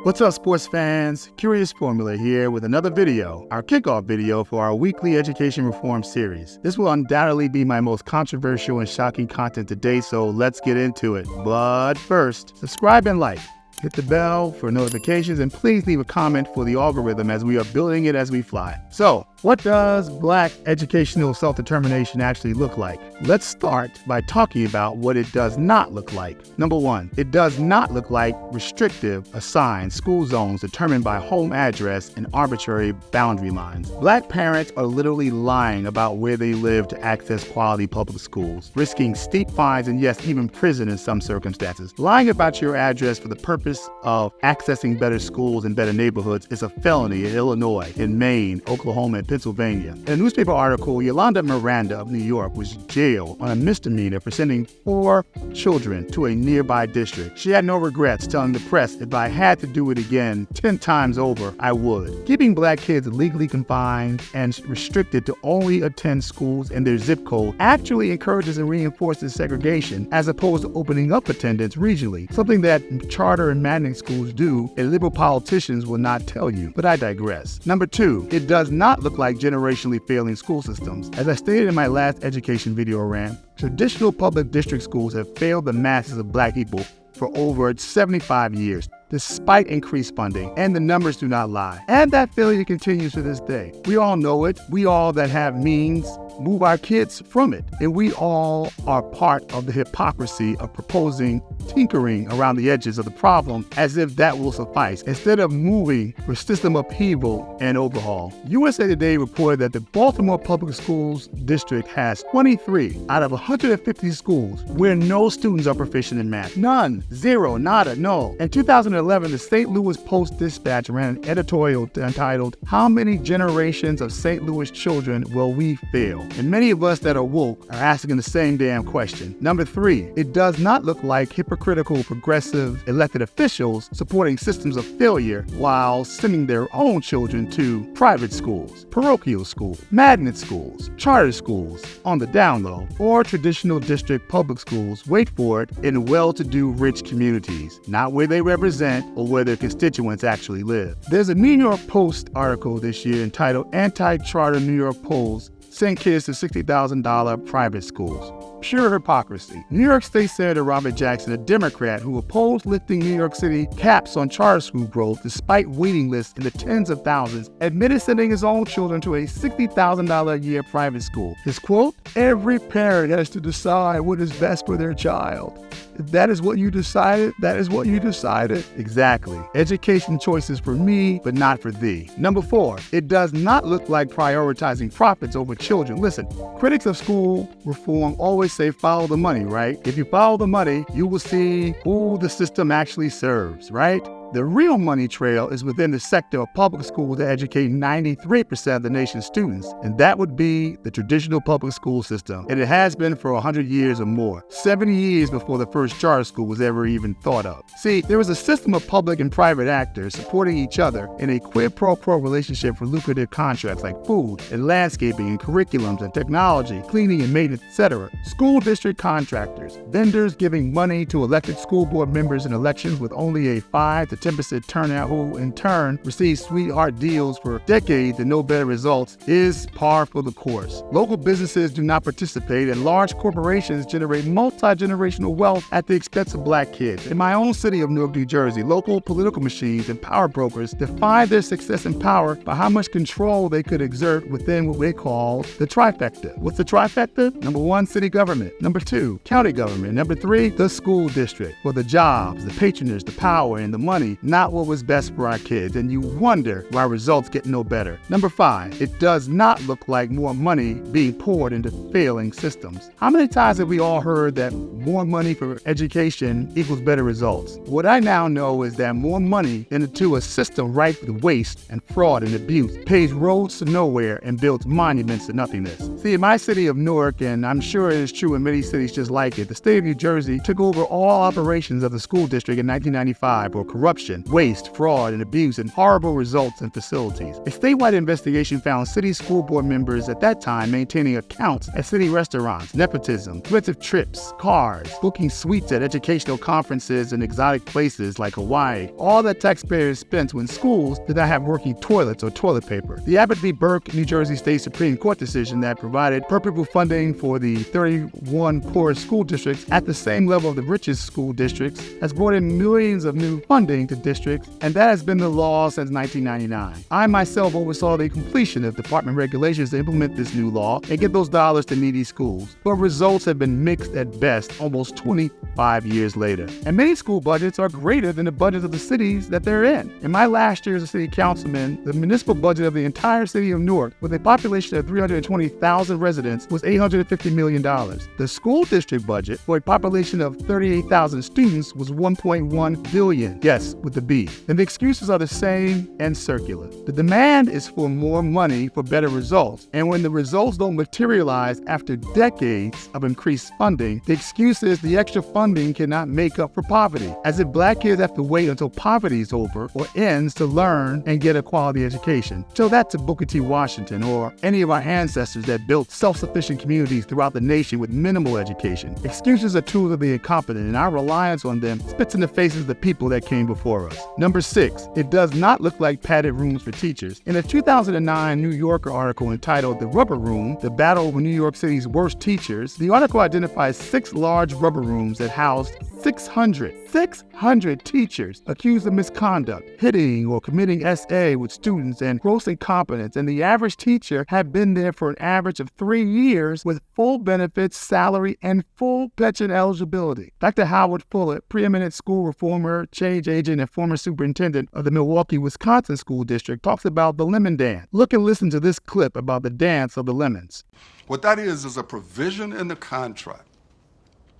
What's up, sports fans? Curious Formula here with another video, our kickoff video for our weekly education reform series. This will undoubtedly be my most controversial and shocking content today, so let's get into it. But first, subscribe and like. Hit the bell for notifications, and please leave a comment for the algorithm as we are building it as we fly. So, what does Black educational self-determination actually look like? Let's start by talking about what it does not look like. Number one, it does not look like restrictive, assigned school zones determined by home address and arbitrary boundary lines. Black parents are literally lying about where they live to access quality public schools, risking steep fines and yes, even prison in some circumstances. Lying about your address for the purpose of accessing better schools and better neighborhoods is a felony in Illinois, in Maine, Oklahoma, and Pennsylvania. In a newspaper article, Yolanda Miranda of New York was jailed on a misdemeanor for sending 4 children to a nearby district. She had no regrets, telling the press, "If I had to do it again 10 times over, I would." Keeping Black kids legally confined and restricted to only attend schools in their zip code actually encourages and reinforces segregation, as opposed to opening up attendance regionally, something that charter and magnet schools do and liberal politicians will not tell you. But I digress. Number 2, it does not look like generationally failing school systems. As I stated in my last education video rant, traditional public district schools have failed the masses of Black people for over 75 years, despite increased funding, and the numbers do not lie. And that failure continues to this day. We all know it. We all that have means move our kids from it. And we all are part of the hypocrisy of proposing tinkering around the edges of the problem as if that will suffice, instead of moving for system upheaval and overhaul. USA Today reported that the Baltimore Public Schools District has 23 out of 150 schools where no students are proficient in math. None. Zero. Nada. No. In 2011, the St. Louis Post-Dispatch ran an editorial entitled, "How Many Generations of St. Louis Children Will We Fail?" And many of us that are woke are asking the same damn question. Number 3, it does not look like hypocritical progressive elected officials supporting systems of failure while sending their own children to private schools, parochial schools, magnet schools, charter schools on the down low, or traditional district public schools, wait for it, in well-to-do rich communities, not where they represent or where their constituents actually live. There's a New York Post article this year entitled "Anti-Charter New York Polls Send Kids to $60,000 Private Schools." Pure hypocrisy. New York State Senator Robert Jackson, a Democrat who opposed lifting New York City caps on charter school growth despite waiting lists in the tens of thousands, admitted sending his own children to a $60,000 a year private school. His quote, "Every parent has to decide what is best for their child. If that is what you decided, that is what you decided." Exactly. Education choices for me, but not for thee. Number 4, it does not look like prioritizing profits over children. Listen, critics of school reform always say follow the money, right? If you follow the money, you will see who the system actually serves, right? The real money trail is within the sector of public schools that educate 93% of the nation's students, and that would be the traditional public school system. And it has been for 100 years or more, 70 years before the first charter school was ever even thought of. See, there was a system of public and private actors supporting each other in a quid pro quo relationship for lucrative contracts like food and landscaping and curriculums and technology, cleaning and maintenance, etc. School district contractors, vendors giving money to elected school board members in elections with only a 5 to 10% turnout, who in turn receive sweetheart deals for decades and no better results, is par for the course. Local businesses do not participate, and large corporations generate multi-generational wealth at the expense of Black kids. In my own city of Newark, New Jersey, local political machines and power brokers define their success and power by how much control they could exert within what they call the trifecta. What's the trifecta? Number 1, city government. Number 2, county government. Number 3, the school district. For the jobs, the patronage, the power, and the money, not what was best for our kids, and you wonder why results get no better. Number 5, it does not look like more money being poured into failing systems. How many times have we all heard that more money for education equals better results? What I now know is that more money into a system rife with waste and fraud and abuse pays roads to nowhere and builds monuments to nothingness. See, in my city of Newark, and I'm sure it is true in many cities just like it, the state of New Jersey took over all operations of the school district in 1995 for corruption corruption, waste, fraud, and abuse, and horrible results in facilities. A statewide investigation found city school board members at that time maintaining accounts at city restaurants, nepotism, expensive trips, cars, booking suites at educational conferences in exotic places like Hawaii, all that taxpayers spent when schools did not have working toilets or toilet paper. The Abbott v. Burke, New Jersey State Supreme Court decision that provided perpetual funding for the 31 poorest school districts at the same level of the richest school districts has brought in millions of new funding to districts, and that has been the law since 1999. I myself oversaw the completion of department regulations to implement this new law and get those dollars to needy schools, but results have been mixed at best almost 25 years later. And many school budgets are greater than the budgets of the cities that they're in. In my last year as a city councilman, the municipal budget of the entire city of Newark, with a population of 320,000 residents, was $850 million. The school district budget for a population of 38,000 students was $1.1 billion. Yes, with the B. And the excuses are the same and circular. The demand is for more money for better results. And when the results don't materialize after decades of increased funding, the excuse is the extra funding cannot make up for poverty, as if Black kids have to wait until poverty is over or ends to learn and get a quality education. Tell that to Booker T. Washington or any of our ancestors that built self-sufficient communities throughout the nation with minimal education. Excuses are tools of the incompetent, and our reliance on them spits in the faces of the people that came before us. Number 6, it does not look like padded rooms for teachers. In a 2009 New Yorker article entitled "The Rubber Room: The Battle Over New York City's Worst Teachers," the article identifies 6 large rubber rooms that housed 600 teachers accused of misconduct, hitting or committing SA with students, and gross incompetence, and the average teacher had been there for an average of 3 years with full benefits, salary, and full pension eligibility. Dr. Howard Fuller, preeminent school reformer, change agent, and former superintendent of the Milwaukee, Wisconsin School District, talks about the lemon dance. Look and listen to this clip about the dance of the lemons. What that is a provision in the contract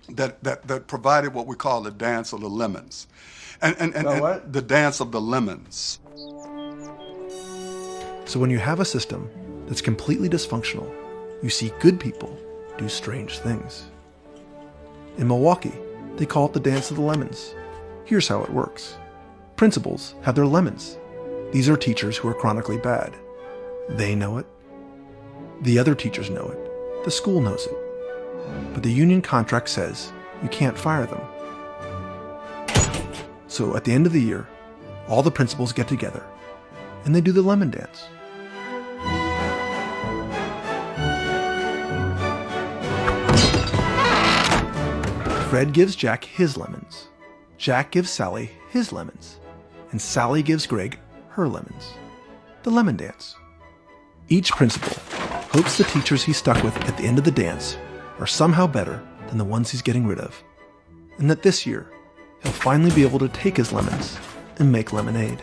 that provided what we call the dance of the lemons. And the dance of the lemons. So when you have a system that's completely dysfunctional, you see good people do strange things. In Milwaukee, they call it the dance of the lemons. Here's how it works. Principals have their lemons. These are teachers who are chronically bad. They know it. The other teachers know it. The school knows it. But the union contract says you can't fire them. So at the end of the year, all the principals get together and they do the lemon dance. Fred gives Jack his lemons. Jack gives Sally his lemons. And Sally gives Greg her lemons. The lemon dance. Each principal hopes the teachers he's stuck with at the end of the dance are somehow better than the ones he's getting rid of, and that this year, he'll finally be able to take his lemons and make lemonade.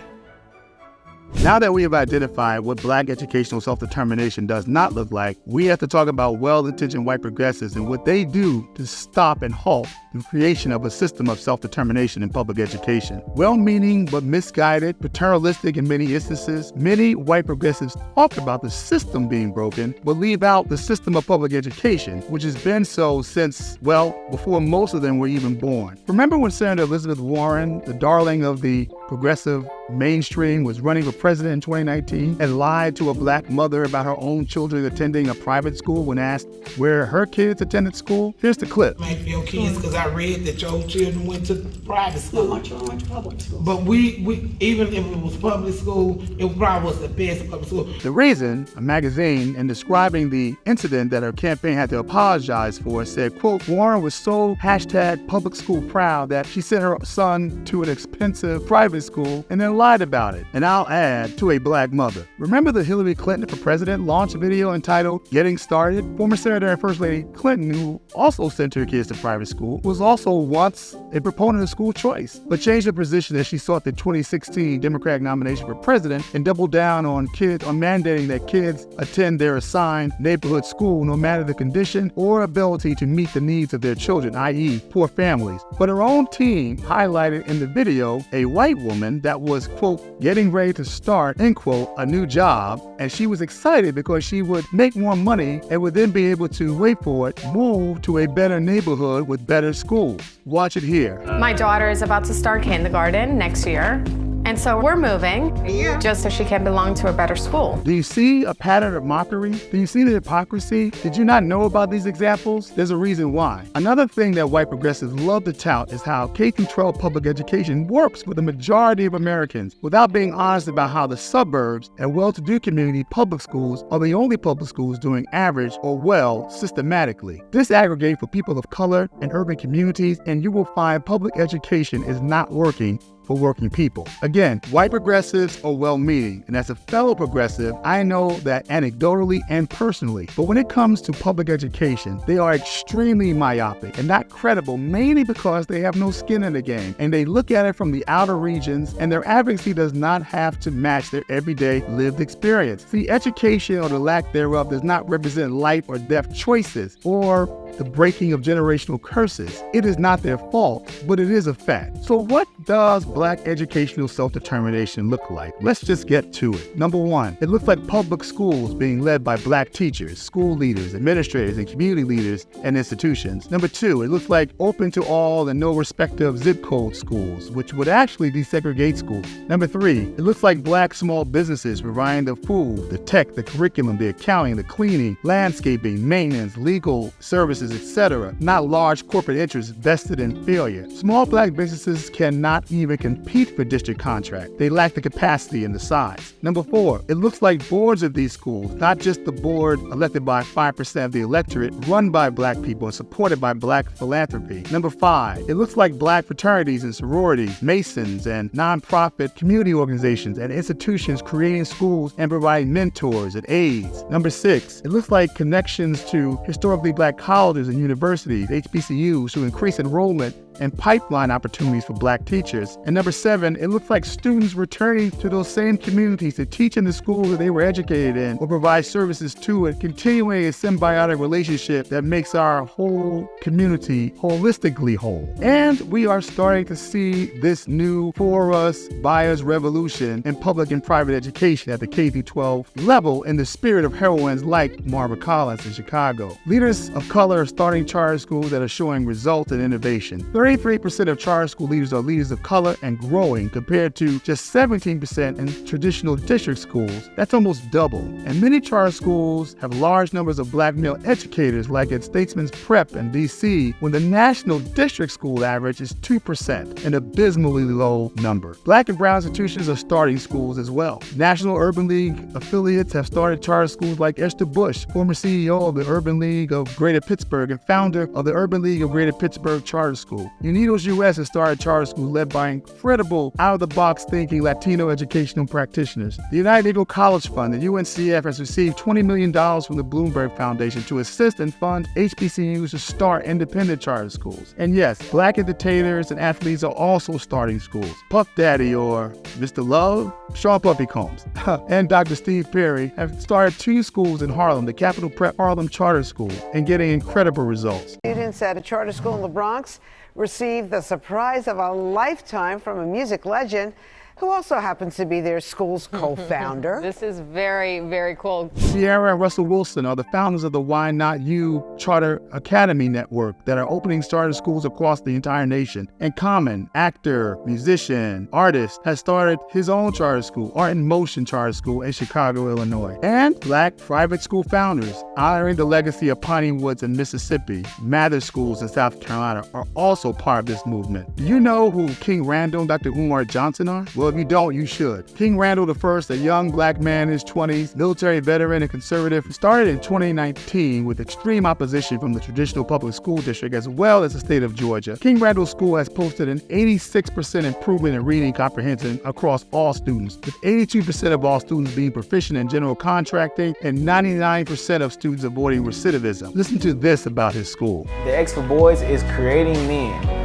Now that we have identified what Black educational self-determination does not look like, we have to talk about well-intentioned white progressives and what they do to stop and halt the creation of a system of self-determination in public education. Well-meaning but misguided, paternalistic in many instances, many white progressives talk about the system being broken, but leave out the system of public education, which has been so since, well, before most of them were even born. Remember when Senator Elizabeth Warren, the darling of the progressive mainstream, was running for president in 2019 and lied to a Black mother about her own children attending a private school when asked where her kids attended school? Here's the clip. Make for your kids, because I read that your children went to private school. No, my children went to public school. But we even if it was public school, it probably was the best public school. The Reason, a magazine, in describing the incident that her campaign had to apologize for, said, quote, Warren was so #public school proud that she sent her son to an expensive private school and then lied about it. And I'll add, to a Black mother. Remember the Hillary Clinton for President launch video entitled Getting Started? Former Senator and First Lady Clinton, who also sent her kids to private school, was also once a proponent of school choice, but changed her position as she sought the 2016 Democratic nomination for president and doubled down on mandating that kids attend their assigned neighborhood school no matter the condition or ability to meet the needs of their children, i.e. poor families. But her own team highlighted in the video a white woman that was quote, getting ready to start, end quote, a new job, and she was excited because she would make more money and would then be able to, wait for it, move to a better neighborhood with better schools. Watch it here. My daughter is about to start kindergarten next year. And so we're moving just so she can belong to a better school. Do you see a pattern of mockery? Do you see the hypocrisy? Did you not know about these examples? There's a reason why. Another thing that white progressives love to tout is how K-12 public education works with the majority of Americans without being honest about how the suburbs and well-to-do community public schools are the only public schools doing average or well systematically. Disaggregate for people of color and urban communities, and you will find public education is not working for working people. Again, white progressives are well-meaning, and as a fellow progressive, I know that anecdotally and personally. But when it comes to public education, they are extremely myopic and not credible, mainly because they have no skin in the game, and they look at it from the outer regions, and their advocacy does not have to match their everyday lived experience. See, education or the lack thereof does not represent life or death choices or the breaking of generational curses. It is not their fault, but it is a fact. So what does Black educational self-determination look like? Let's just get to it. Number one, it looks like public schools being led by Black teachers, school leaders, administrators, and community leaders and institutions. Number two, it looks like open to all and no respective zip code schools, which would actually desegregate schools. Number three, it looks like Black small businesses providing the food, the tech, the curriculum, the accounting, the cleaning, landscaping, maintenance, legal services, etc., not large corporate interests vested in failure. Small Black businesses cannot even compete for district contracts. They lack the capacity and the size. Number four, it looks like boards of these schools, not just the board elected by 5% of the electorate, run by Black people and supported by Black philanthropy. Number five, it looks like Black fraternities and sororities, Masons, and nonprofit community organizations and institutions creating schools and providing mentors and aides. Number six, it looks like connections to historically Black colleges and universities, HBCUs, to increase enrollment and pipeline opportunities for Black teachers. And number seven, it looks like students returning to those same communities to teach in the schools that they were educated in or provide services to it, continuing a symbiotic relationship that makes our whole community holistically whole. And we are starting to see this new for us, by us revolution in public and private education at the K-12 level in the spirit of heroines like Marva Collins in Chicago. Leaders of color are starting charter schools that are showing results and innovation. 33% of charter school leaders are leaders of color and growing, compared to just 17% in traditional district schools. That's almost double. And many charter schools have large numbers of Black male educators, like at Statesman's Prep in DC, when the national district school average is 2%, an abysmally low number. Black and brown institutions are starting schools as well. National Urban League affiliates have started charter schools like Esther Bush, former CEO of the Urban League of Greater Pittsburgh and founder of the Urban League of Greater Pittsburgh Charter School. Unidos US has started charter schools led by incredible, out-of-the-box thinking Latino educational practitioners. The United Negro College Fund, the UNCF, has received $20 million from the Bloomberg Foundation to assist and fund HBCUs to start independent charter schools. And yes, Black entertainers and athletes are also starting schools. Puff Daddy, or Mr. Love, Sean Puffy Combs, and Dr. Steve Perry have started 2 schools in Harlem, the Capital Prep Harlem Charter School, and getting incredible results. Students at a charter school in the Bronx received the surprise of a lifetime from a music legend who also happens to be their school's co-founder. This is very, very cool. Sierra and Russell Wilson are the founders of the Why Not You Charter Academy Network that are opening charter schools across the entire nation. And Common, actor, musician, artist, has started his own charter school, Art in Motion Charter School in Chicago, Illinois. And Black private school founders, honoring the legacy of Piney Woods in Mississippi, Mather Schools in South Carolina, are also part of this movement. Do you know who King Randall and Dr. Umar Johnson are? Well, if you don't, you should. King Randall I, a young Black man in his 20s, military veteran and conservative, started in 2019 with extreme opposition from the traditional public school district as well as the state of Georgia. King Randall School has posted an 86% improvement in reading comprehension across all students, with 82% of all students being proficient in general contracting and 99% of students avoiding recidivism. Listen to this about his school. The X for Boys is creating men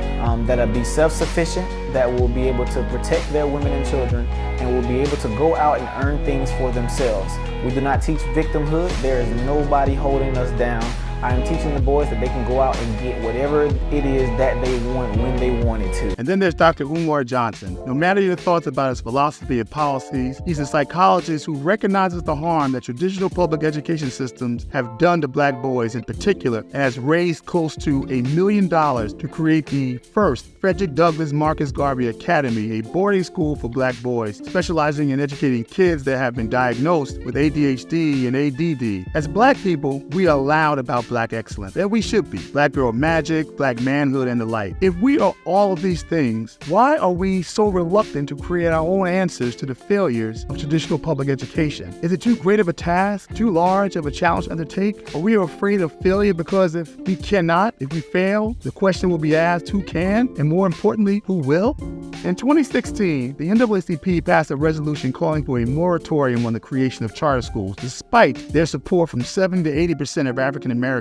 that'll be self-sufficient, that will be able to protect their women and children, and will be able to go out and earn things for themselves. We do not teach victimhood. There is nobody holding us down. I am teaching the boys that they can go out and get whatever it is that they want when they want it to. And then there's Dr. Umar Johnson. No matter your thoughts about his philosophy and policies, he's a psychologist who recognizes the harm that traditional public education systems have done to black boys in particular, and has raised close to $1 million to create the first Frederick Douglass Marcus Garvey Academy, a boarding school for black boys, specializing in educating kids that have been diagnosed with ADHD and ADD. As black people, we are loud about black excellence, and we should be. Black girl magic, black manhood, and the like. If we are all of these things, why are we so reluctant to create our own answers to the failures of traditional public education? Is it too great of a task, too large of a challenge to undertake? Are we afraid of failure because if we fail, the question will be asked, who can? And more importantly, who will? In 2016, the NAACP passed a resolution calling for a moratorium on the creation of charter schools, despite their support from 70 to 80% of African Americans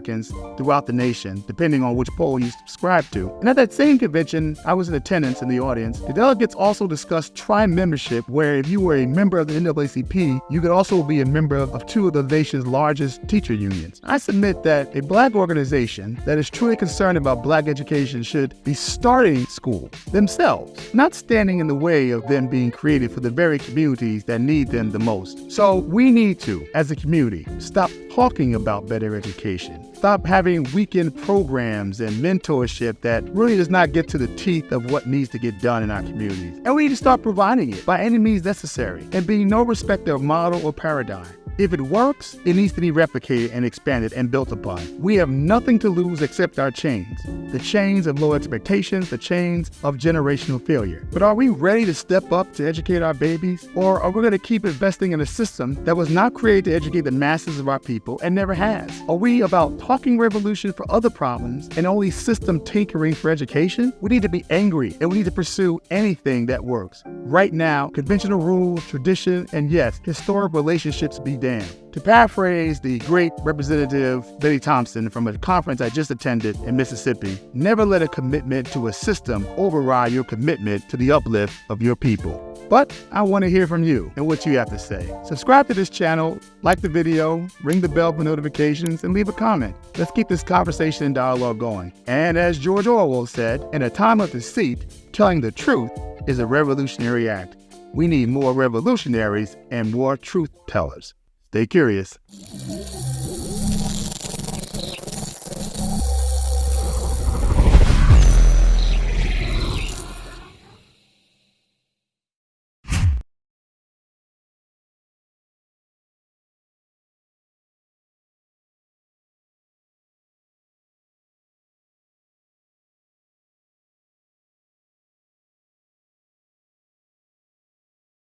throughout the nation, depending on which poll you subscribe to. And at that same convention, I was in attendance in the audience. The delegates also discussed tri-membership, where if you were a member of the NAACP, you could also be a member of two of the nation's largest teacher unions. I submit that a black organization that is truly concerned about black education should be starting schools themselves, not standing in the way of them being created for the very communities that need them the most. So we need to, as a community, stop talking about better education. Stop having weekend programs and mentorship that really does not get to the teeth of what needs to get done in our communities. And we need to start providing it by any means necessary and being no respecter of model or paradigm. If it works, it needs to be replicated and expanded and built upon. We have nothing to lose except our chains. The chains of low expectations, the chains of generational failure. But are we ready to step up to educate our babies? Or are we going to keep investing in a system that was not created to educate the masses of our people and never has? Are we about talking revolution for other problems and only system tinkering for education? We need to be angry and we need to pursue anything that works. Right now, conventional rules, tradition, and yes, historic relationships be damned. To paraphrase the great Representative Betty Thompson from a conference I just attended in Mississippi, never let a commitment to a system override your commitment to the uplift of your people. But I want to hear from you and what you have to say. Subscribe to this channel, like the video, ring the bell for notifications, and leave a comment. Let's keep this conversation and dialogue going. And as George Orwell said, in a time of deceit, telling the truth is a revolutionary act. We need more revolutionaries and more truth tellers. Stay curious.